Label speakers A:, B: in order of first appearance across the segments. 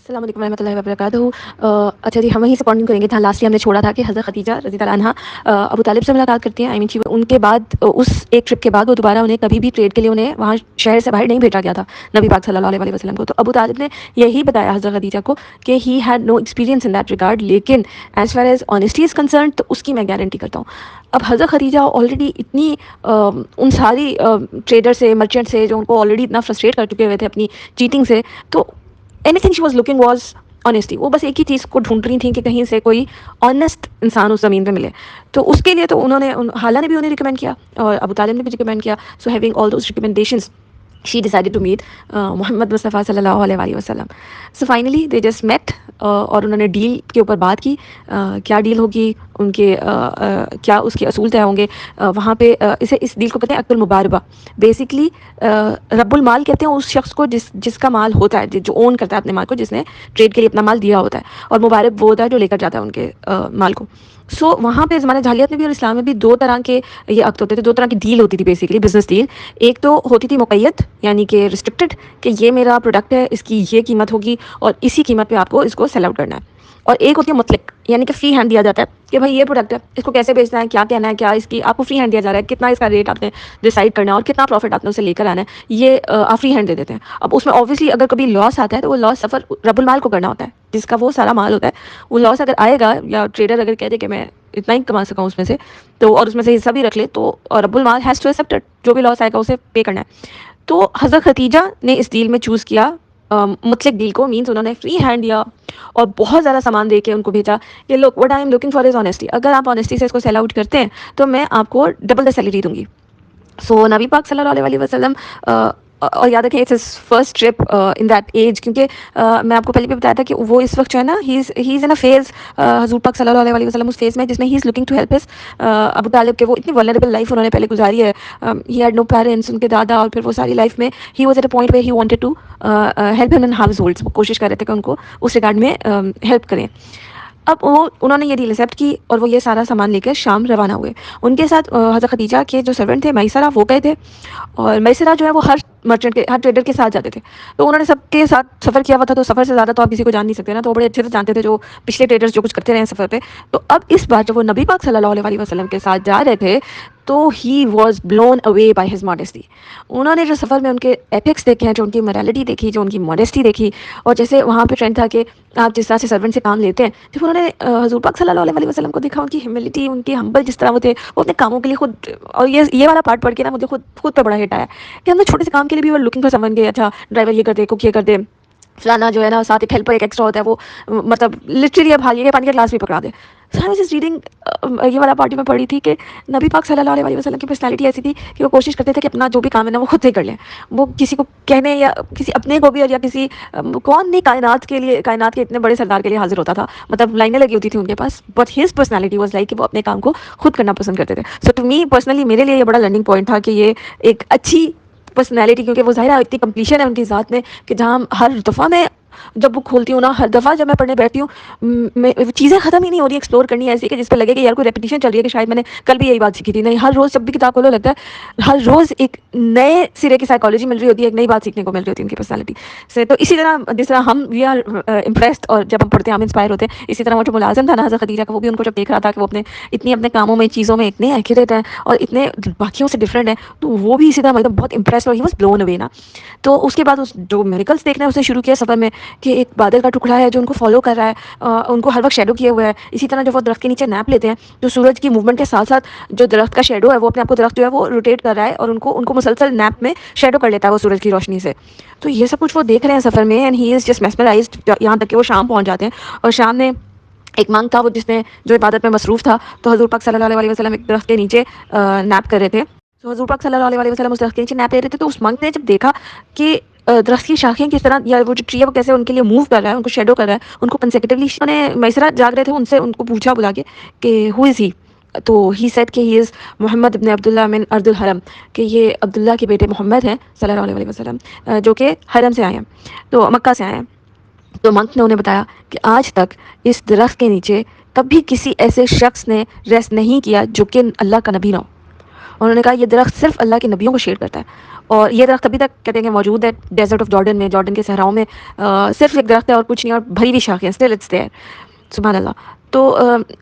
A: السلام علیکم ورحمۃ اللہ وبرکاتہ۔ اچھا جی، ہم وہیں سے کنٹینیو کریں گے جہاں لاسٹ ہم نے چھوڑا تھا کہ حضرت خدیجہ رضی اللہ عنہا ابو طالب سے ملاقات کرتی ہیں۔ ان کے بعد اس ایک ٹرپ کے بعد وہ دوبارہ انہیں کبھی بھی ٹریڈ کے لیے انہیں وہاں شہر سے باہر نہیں بھیجا گیا تھا نبی پاک صلی اللہ علیہ وسلم کو۔ تو ابو طالب نے یہی بتایا حضرت خدیجہ کو کہ he had no experience in that regard, لیکن as far as honesty is concerned تو اس کی میں گارنٹی کرتا ہوں۔ اب حضرت خدیجہ آلریڈی اتنی ان ساری ٹریڈر سے، مرچنٹ سے، جو ان کو آلریڈی اتنا فرسٹریٹ کر چکے ہوئے تھے اپنی چیٹنگ سے، تو any thing she was looking was honesty. وہ بس ایک ہی چیز کو ڈھونڈ رہی تھیں کہ کہیں سے کوئی آنیسٹ انسان اس زمین پہ ملے۔ تو اس کے لیے تو انہوں نے حالہ نے بھی انہیں ریکمینڈ کیا اور ابو طالب نے بھی ریکمینڈ کیا۔ So having all those recommendations she decided to meet محمد مصطفیٰ صلی اللہ علیہ وسلم. So finally they just met اور انہوں نے ڈیل کے اوپر بات کی، کیا ڈیل ہوگی، ان کے کیا اس کے اصول طے ہوں گے وہاں پہ۔ اس ڈیل کو کہتے ہیں عقد المباربہ۔ بیسکلی رب المال کہتے ہیں اس شخص کو جس کا مال ہوتا ہے، جو اون کرتا ہے اپنے مال کو، جس نے ٹریڈ کے لیے اپنا مال دیا ہوتا ہے، اور مبارب وہ ہوتا ہے جو لے کر جاتا ہے ان کے مال کو۔ سو وہاں پہ زمانہ جاہلیت میں بھی اور اسلام میں بھی دو طرح کے یہ عقد ہوتے تھے، دو طرح کی ڈیل ہوتی تھی بیسیکلی، بزنس ڈیل۔ ایک تو ہوتی تھی مقید، یعنی کہ ریسٹرکٹڈ، کہ یہ میرا پروڈکٹ ہے، اس کی یہ قیمت ہوگی اور اسی قیمت پہ آپ کو اس کو سیل آؤٹ کرنا ہے۔ اور ایک ہوتی ہے مطلق، یعنی کہ فری ہینڈ دیا جاتا ہے کہ بھائی یہ پروڈکٹ ہے، اس کو کیسے بیچنا ہے، کیا کہنا ہے، کیا اس کی آپ کو فری ہینڈ دیا جا رہا ہے، کتنا اس کا ریٹ آپ نے ڈیسائیڈ کرنا ہے اور کتنا پروفٹ آپ نے اسے لے کر آنا ہے، یہ آپ فری ہینڈ دے دیتے ہیں۔ اب اس میں اوبویسلی اگر کبھی لاس آتا ہے تو وہ لاس سفر رب المال کو کرنا ہوتا ہے، جس کا وہ سارا مال ہوتا ہے۔ وہ لاس اگر آئے گا یا ٹریڈر اگر کہہ دے کہ میں اتنا ہی کما سکا اس میں سے، تو اور اس میں سے حصہ بھی رکھ لے، تو رب المال ہیز ٹو ایکسیپٹ اٹ، جو بھی لاس آئے گا اسے پے کرنا ہے۔ تو حضرت خدیجہ نے اس ڈیل میں چوز کیا مطلق ڈیل کو، مینس انہوں نے فری ہینڈ دیا اور بہت زیادہ سامان دے کے ان کو بھیجا کہ look what I am looking for is honesty, اگر آپ آنیسٹی سے اس کو سیل آؤٹ کرتے ہیں تو میں آپ کو ڈبل دا سیلری دوں گی۔ سو نبی پاک صلی اللہ علیہ وسلم اور یاد رکھیں it's his first trip in that age, کیونکہ میں آپ کو پہلے بھی بتایا تھا کہ وہ اس وقت جو ہے نا ہی از ان اے فیز، حضور پاک صلی اللہ علیہ وسلم اس فیز میں جس میں he is looking to help his Abu Talib کے۔ وہ اتنی ولنریبل لائف انہوں نے پہلے گزاری ہے، ہی ہیڈ نو پیرنٹس، ان کے دادا، اور پھر وہ ساری لائف میں he was at a point where he wanted to help him in house holds, وہ کوشش کر رہے تھے کہ ان کو اس ریگارڈ میں ہیلپ کریں۔ اب انہوں نے یہ ڈیل ایکسیپٹ کی اور وہ یہ سارا سامان لے کر شام روانہ ہوئے۔ ان کے ساتھ حضرت خدیجہ کے جو سرونٹ تھے میسرہ، وہ گئے تھے، اور میسرہ جو ہے وہ ہر مرچنٹ کے، ہر ٹریڈر کے ساتھ جاتے تھے۔ تو انہوں نے سب کے ساتھ سفر کیا ہوا تھا، تو سفر سے زیادہ تو آپ کسی کو جان نہیں سکتے نا، تو وہ بڑے اچھے سے جانتے تھے جو پچھلے ٹریڈرز جو کچھ کرتے رہے ہیں سفر پہ۔ تو اب اس بار جب وہ نبی پاک صلی اللہ علیہ وسلم کے ساتھ جا رہے تھے تو he was blown away by his modesty. انہوں نے جو سفر میں ان کے ایتھکس دیکھے ہیں، جو ان کی موریلٹی دیکھی، جو ان کی ماڈیسٹی دیکھی، اور جیسے وہاں پہ ٹرینڈ تھا کہ آپ جس طرح سے سرونٹ سے کام لیتے ہیں، جب انہوں نے حضور پاک صلی اللہ علیہ وسلم کو دیکھا، ان کی ہیوملٹی، ان کے ہمبل جس طرح وہ تھے، وہ اپنے کاموں کے لیے خود، اور یہ والا پارٹ پڑھ کے نا مجھے خود پہ بڑا ہٹ آیا کہ ہم نے چھوٹے سے کام کے لیے بھی لوکنگ فار سمون کے، اچھا ڈرائیور یہ کر دے، کوک یہ کر دے، فلانا جو ہے نا ساتھ ایک ہیلپر ایک ایکسٹرا ہوتا ہے، وہ مطلب لٹرلی اب حالیہ پانی کا گلاس بھی پکڑا دے۔ ریڈنگ یہ والا پارٹی میں پڑھی تھی کہ نبی پاک صلی اللہ علیہ وسلم کی پرسنالٹی ایسی تھی کہ وہ کوشش کرتے تھے کہ اپنا جو بھی کام ہے نا وہ خود سے کر لیں، وہ کسی کو کہنے یا کسی اپنے کو بھی، اور یا کسی کون نہیں کائنات کے لیے، کائنات کے اتنے بڑے سردار کے لیے حاضر ہوتا تھا، مطلب لائنیں لگی ہوتی تھیں ان کے پاس، but his personality was like کہ وہ اپنے کام کو خود کرنا پسند کرتے تھے۔ سو ٹو می پرسنلی، میرے لیے یہ بڑا لرننگ پوائنٹ تھا کہ یہ ایک اچھی پرسنالٹی، کیونکہ وہ ظاہر ہے اتنی کمپلیشن ہے ان کی ذات میں کہ جہاں ہر دفعہ میں جب بک کھولتی ہوں نا، ہر دفعہ جب میں پڑھنے بیٹھتی ہوں، چیزیں ختم ہی نہیں ہو رہی ایکسپلور کرنی ایسی کہ جس پہ لگے کہ یار کوئی ریپیٹیشن چل رہی ہے، کہ شاید میں نے کل بھی یہی بات سیکھی تھی۔ نہیں، ہر روز جب بھی کتاب کھولو لگتا ہے ہر روز ایک نئے سرے کی سائیکالوجی مل رہی ہوتی ہے، ایک نئی بات سیکھنے کو مل رہی ہوتی ہے ان کی پرسنالٹی سے۔ تو اسی طرح جس طرح ہم وی آر امپریسڈ، اور جب ہم پڑھتے ہیں ہم انسپائر ہوتے ہیں، اسی طرح وہ جو ملازم تھا نا حضرت خدیجہ کا، وہ بھی ان کو جب دیکھ رہا تھا کہ وہ اپنے کاموں میں، چیزوں میں اتنے ایکوریٹ ہیں اور اتنے باقیوں سے ڈفرینٹ ہیں، تو وہ بھی اسی طرح مطلب بہت امپریسڈ، اور ہی واز بلون اوے نا۔ تو اس کے بعد جو میریکلس دیکھنا ہے اسے شروع کیا سفر میں، کہ ایک بادل کا ٹکڑا ہے جو ان کو فالو کر رہا ہے، ان کو ہر وقت شیڈو کیے ہوا ہے۔ اسی طرح جب وہ درخت کے نیچے نیپ لیتے ہیں تو سورج کی موومنٹ کے ساتھ ساتھ جو درخت کا شیڈو ہے وہ اپنے آپ کو، درخت جو ہے وہ روٹیٹ کر رہا ہے اور ان کو مسلسل نیپ میں شیڈو کر لیتا ہے وہ سورج کی روشنی سے۔ تو یہ سب کچھ وہ دیکھ رہے ہیں سفر میں، اینڈ ہی از جسٹ میسمرائزڈ، یہاں تک کہ وہ شام پہنچ جاتے ہیں، اور شام میں ایک مانگ تھا وہ جس نے جو عبادت میں مصروف تھا، تو حضور پاک صلی اللہ علیہ وسلم ایک درخت کے نیچے نیپ کر رہے تھے۔ تو حضور پاک صلی اللہ علیہ وسلم اس درخت کے نیچے نیپ لے رہے تھے، تو اس مانگ نے جب دیکھا کہ درخت کی شاخیں کس طرح، یا وہ جو ٹری ہے وہ کیسے ان کے لیے موو کر رہا ہے، ان کو شیڈو کر رہا ہے، ان کو کنسیکیٹیولی، انہوں نے میسرہ جاگ رہے تھے، ان سے ان کو پوچھا بلا کے کہ ہو از ہی، تو ہی سیڈ کہ ہی از محمد ابن عبداللہ من ارض الحرم، کہ یہ عبداللہ کے بیٹے محمد ہیں صلی اللہ علیہ وسلم، جو کہ حرم سے آئے ہیں، تو مکہ سے آئے ہیں۔ تو منک نے انہیں بتایا کہ آج تک اس درخت کے نیچے کبھی کسی ایسے شخص نے ریسٹ نہیں کیا جو کہ اللہ کا نبی نہ ہو۔ انہوں نے کہا یہ درخت صرف اللہ کے نبیوں کو شیڈ کرتا ہے، اور یہ درخت ابھی تک کہتے ہیں کہ موجود ہے ڈیزرٹ آف جارڈن میں، جارڈن کے صحراؤں میں، صرف ایک درخت ہے اور کچھ نہیں، اور بھری ہوئی شاخیں، اسٹل اٹس دیئر. سبحان اللہ. تو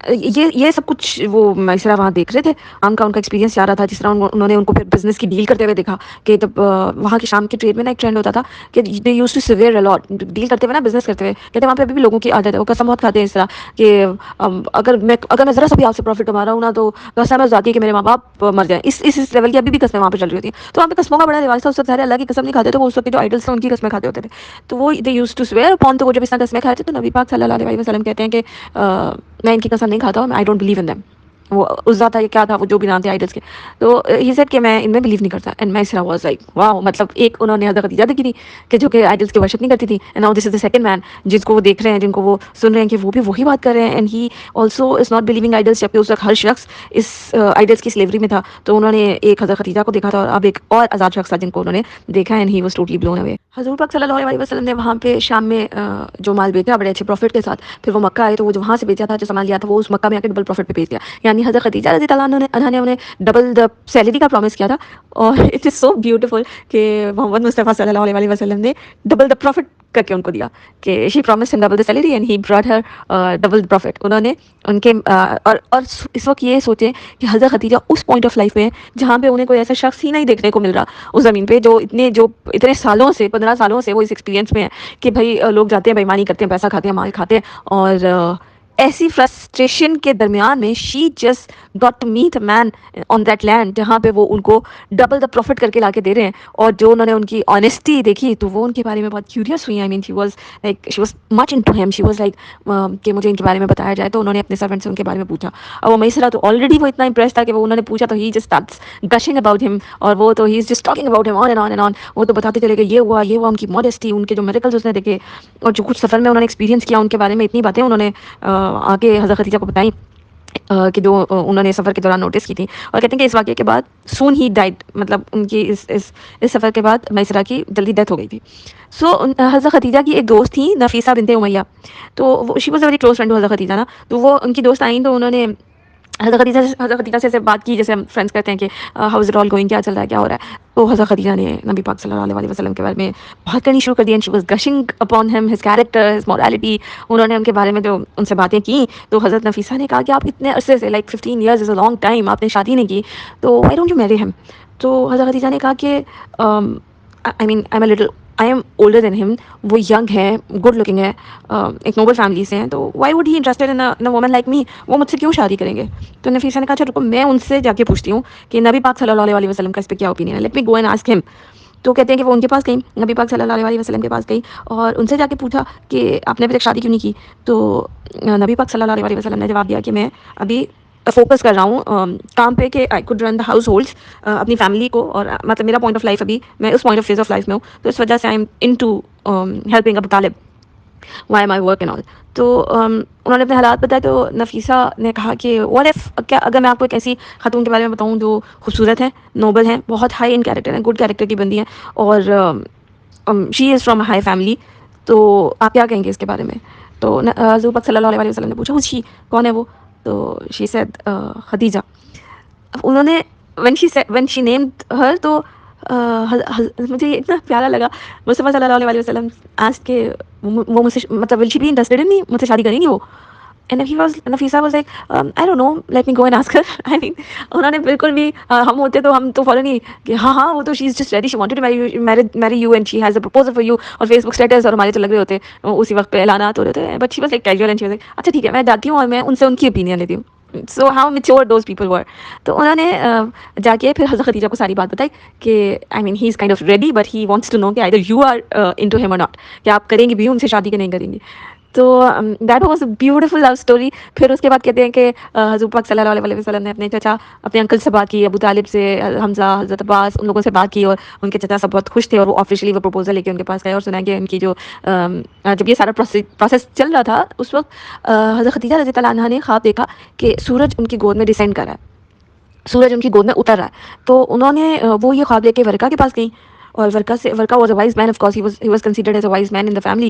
A: یہ سب کچھ وہ میسرا وہاں دیکھ رہے تھے. ان کا ایکسپیرینس جا رہا تھا، جس طرح انہوں نے ان کو پھر بزنس کی ڈیل کرتے ہوئے دیکھا کہ جب وہاں کے شام کے ٹریڈ میں نا ایک ٹرینڈ ہوتا تھا کہ they use to swear a lot deal کرتے ہوئے نا، بزنس کرتے ہوئے. کہتے ہیں وہاں پہ ابھی بھی لوگوں کی عادت ہے، وہ قسم بہت کھاتے ہیں اس طرح کہ اگر میں ذرا سا بھی آپ سے پروفٹ کما رہا ہوں نا تو قسم ہے ذاتی ہے کہ میرے ماں باپ مر جائیں. اس لیول کی ابھی بھی قسمیں وہاں پہ چل رہی ہوتی ہیں. تو وہاں پہ قسموں کا بڑا رواج تھا. اس وقت سارے اللہ کی قسم نہیں کھاتے تھے، وہ اس وقت جو آئیڈلس تھے ان کی قسمیں کھاتے ہوتے تھے. تو وہ دے یوز ٹو سویئر اپون. تو وہ جب اس طرح قسمیں کھاتے تو نبی پاک صلی اللہ علیہ وسلم کہتے ہیں کہ میں ان کی قسم نہیں کھاتا ہوں، I don't believe in them. وہ عزا تھا، یہ کیا تھا، وہ جو بھی نام تھے آئیڈلس کے. تو ہی سیڈ کہ میں ان میں بلیو نہیں کرتا. And میسرا was like wow. مطلب ایک انہوں نے حضرت خدیجہ دیکھی تھی کہ جو کہ آئیڈلس کی ورشپ نہیں کرتی تھی، and now this is the second man جس کو وہ دیکھ رہے ہیں، جن کو وہ سن رہے ہیں کہ وہ بھی وہی بات کر رہے ہیں. And he also is not believing idols. جبکہ اس وقت ہر شخص اس آئیڈلس کی سلیوری میں تھا. تو انہوں نے ایک حضرت خدیجہ کو دیکھا تھا، اور اب ایک اور آزاد شخص تھا جن کو انہوں نے دیکھا. And he was totally blown away. حضور پاک صلی اللہ علیہ وسلم نے وہاں پہ شام میں جو مال بیچا بڑے اچھے پروفٹ کے ساتھ، پھر وہ مکہ آئے تو وہ جو وہاں سے بیچا تھا، جو سامان لیا تھا، وہ اس مکہ میں آ کے ڈبل پروفٹ پہ بیچ دیا. یعنی حضرت خدیجہ رضی اللہ عنہا نے انہیں ڈبل دا سیلری کا پرومس کیا تھا. اور اٹ از سو بیوٹیفل کہ محمد مصطفیٰ صلی اللہ علیہ وسلم نے ڈبل دا پروفٹ کر کے ان کو دیا کہ she promised him double the salary and he brought her double profit. انہوں نے ان کے اور اس وقت یہ سوچیں کہ حضرت خدیجہ اس پوائنٹ آف لائف میں جہاں پہ انہیں کوئی ایسا شخص ہی نہیں دیکھنے کو مل رہا اس زمین پہ جو اتنے سالوں سے 15 سالوں سے وہ اس ایکسپیرینس میں ہے کہ بھائی لوگ جاتے ہیں بےایمانی کرتے ہیں، پیسہ کھاتے ہیں، مال کھاتے ہیں. اور ایسی فرسٹریشن کے درمیان میں she just got to meet a man on that land جہاں پہ وہ ان کو ڈبل دا پروفٹ کر کے لا کے دے رہے ہیں. اور جو انہوں نے ان کی آنیسٹی دیکھی تو وہ ان کے بارے میں بہت کیوریس ہوئی. آئی مین شی واز مچ انٹو ہم. شی واز لائک کہ مجھے ان کے بارے میں بتایا جائے. تو انہوں نے اپنے سرونٹ سے ان کے بارے میں پوچھا. اور وہ میسرا تو آلریڈی وہ اتنا امپریس تھا کہ وہ انہوں نے پوچھا تو he just starts gushing about ہم. اور وہ تو ہی از جسٹ ٹاکنگ اباؤٹ ہم on and on and on. وہ تو بتاتے چلے کہ یہ ہوا ان کی ماڈیسٹی، ان کے جو میریکلز اس نے دیکھے، اور جو کچھ سفر میں انہوں نے ایکسپیرینس کیا ان کے بارے میں اتنی باتیں انہوں نے آگے حضرت خدیجہ کو بتائیں کہ جو انہوں نے سفر کے دوران نوٹس کی تھی. اور کہتے ہیں کہ اس واقعے کے بعد سون ہی ڈائڈ، مطلب ان کی اس سفر کے بعد میسرا کی جلدی ڈیتھ ہو گئی تھی. سو حضرت خدیجہ کی ایک دوست تھی نفیسہ بنت امیہ. تو she was a very close friend to حضرت خدیجہ نا. تو وہ ان کی دوست آئیں تو انہوں نے حضرت خدیجہ سے بات کی جیسے ہم فرینڈس کرتے ہیں کہ how is it all going, کیا چل رہا ہے، کیا ہو رہا ہے. تو حضرت خدیجہ نے نبی پاک صلی اللہ علیہ وسلم کے بارے میں بات کرنی شروع کر دی. And she was gushing upon him, his character, his morality. انہوں نے ان کے بارے میں جو ان سے باتیں کی تو حضرت نفیسہ نے کہا کہ آپ اتنے عرصے سے like 15 years is a long time آپ نے شادی نہیں کی، تو وائی ڈونٹ یو میری ہم. تو حضرت خدیجہ نے کہا کہ آئی ایم اولڈر دین ہم. وہ ینگ ہے، گڈ لکنگ ہے، ایک نوبل فیملی سے ہیں، تو why would he interested in woman like me. وہ مجھ سے کیوں شادی کریں گے. تو نفیسہ نے کہا اچھا رکو میں ان سے جا کے پوچھتی ہوں کہ نبی پاک صلی اللہ علیہ وسلم کا اس پہ کیا اوپینین ہے. Let me go and ask ہم. تو کہتے ہیں کہ وہ ان کے پاس گئی، نبی پاک صلی اللہ علیہ وسلم کے پاس گئی اور ان سے جا کے پوچھا کہ آپ نے ابھی تک شادی کیوں نہیں کی. تو نبی پاک صلی اللہ علیہ وسلم نے جواب دیا کہ میں ابھی فوکس کر رہا ہوں کام پہ کہ I could run the households, اپنی فیملی کو، اور مطلب میرا پوائنٹ آف لائف ابھی میں اس point of phase of life میں ہوں. تو اس وجہ سے I am into helping Abu Talib why my work and all. تو انہوں نے اپنے حالات بتائے. تو نفیسہ نے کہا کہ واٹ ایف، کیا اگر میں آپ کو ایک ایسی خاتون کے بارے میں بتاؤں جو خوبصورت ہے، نوبل ہیں، بہت ہائی ان کیریکٹر ہیں، گڈ کیریکٹر کی بندی ہیں، اور she is from a high family, تو آپ کیا کہیں گے اس کے بارے میں. تو حضور پاک صلی اللہ علیہ وسلم نے پوچھا شی کون ہے وہ. تو شی سیڈ خدیجہ. انہوں نے when she named her تو مجھے یہ اتنا پیارا لگا. مصطفیٰ صلی اللہ علیہ وسلم آسک کہ وہ مجھ سے مطلب will she be interested in me، مجھ سے شادی کریں گی وہ. And Nafisa was like I don't know, let me go and ask her. I mean انہوں نے بالکل بھی ہم ہوتے تو ہم تو فوراً ہی کہ ہاں وہ تو she is just ready, she wanted to marry you and she has a proposal for you اور فیس بک اسٹیٹس اور ہمارے تو لگ رہے ہوتے اسی وقت پہ اعلانات ہو رہے تھے. But she was like casual and she was like اچھا ٹھیک ہے میں جاتی ہوں اور میں ان سے ان کی اوپینین لیتی ہوں. So how mature those people were. تو انہوں نے جا کے پھر حضرت خدیجہ کو ساری بات بتائی کہ I mean he is kind of ready but he wants to know کہ either you are into him or not، کہ آپ کریں گی بھی ان سے شادی کہ نہیں کریں گی. تو that was a beautiful love story. پھر اس کے بعد کہتے ہیں کہ حضور پاک صلی اللہ علیہ وسلم نے اپنے چچا اپنے انکل سے بات کی، ابو طالب سے، حمزہ، حضرت عباس، ان لوگوں سے بات کی، اور ان کے چچا سب بہت خوش تھے اور وہ آفیشلی وہ پروپوزل لے کے ان کے پاس گئے اور سنا کہ ان کی جو جب یہ سارا پروسیس چل رہا تھا اس وقت حضرت خدیجہ رضی اللہ عنہا نے خواب دیکھا کہ سورج ان کی گود میں ڈسینڈ کر رہا ہے، سورج ان کی گود میں اتر رہا ہے. تو انہوں نے وہ یہ خواب لے کے ورقہ کے پاس گئیں، اور Waraqa was a wise man, of course he was considered as a wise man in the family.